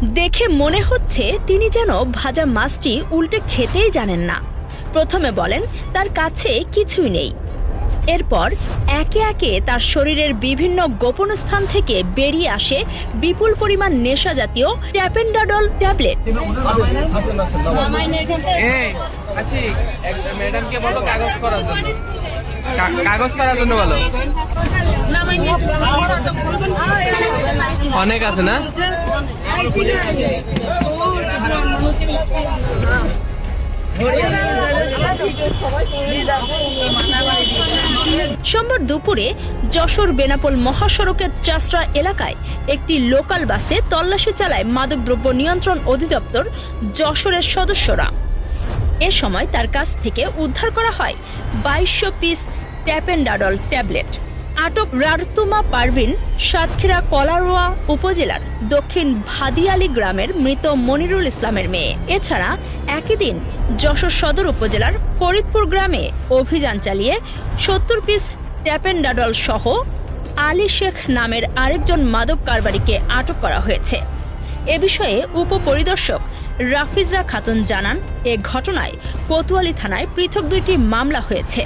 দেখে মনে হচ্ছে তিনি যেন ভাজা মাছটি উল্টে খেতেই জানেন না। প্রথমে বলেন তার কাছে কিছুই নেই, এরপর একে একে তার শরীরের বিভিন্ন গোপন স্থান থেকে বেরিয়ে আসে বিপুল পরিমাণ নেশা জাতীয় ট্যাপেন্ডাডল ট্যাবলেট। ম্যাডামকে বলো কাগজ করার জন্য, কাগজ করার জন্য বলো। অনেক আছে না? সোমবার দুপুরে যশোর বেনাপোল মহাসড়কের চাষড়া এলাকায় একটি লোকাল বাসে তল্লাশি চালায় মাদকদ্রব্য নিয়ন্ত্রণ অধিদপ্তর যশোরের সদস্যরা। এ সময় তার কাছ থেকে উদ্ধার করা হয় 2200 পিস ট্যাপেন্ডাডল ট্যাবলেট। আটক রারতুমা পারভিন সাতক্ষীরা কলারোয়া উপজেলার দক্ষিণ ভাদিয়ালি গ্রামের মৃত মনিরুল ইসলামের মেয়ে। এছাড়া একই দিন যশোর সদর উপজেলার ফরিদপুর গ্রামে অভিযান চালিয়ে 70 পিস ট্যাপেন্ডাডল সহ আলী শেখ নামের আরেকজন মাদক কারবারিকে আটক করা হয়েছে। এ বিষয়ে উপপরিদর্শক রাফিজা খাতুন জানান, এ ঘটনায় কোতোয়ালি থানায় পৃথক 2টি মামলা হয়েছে।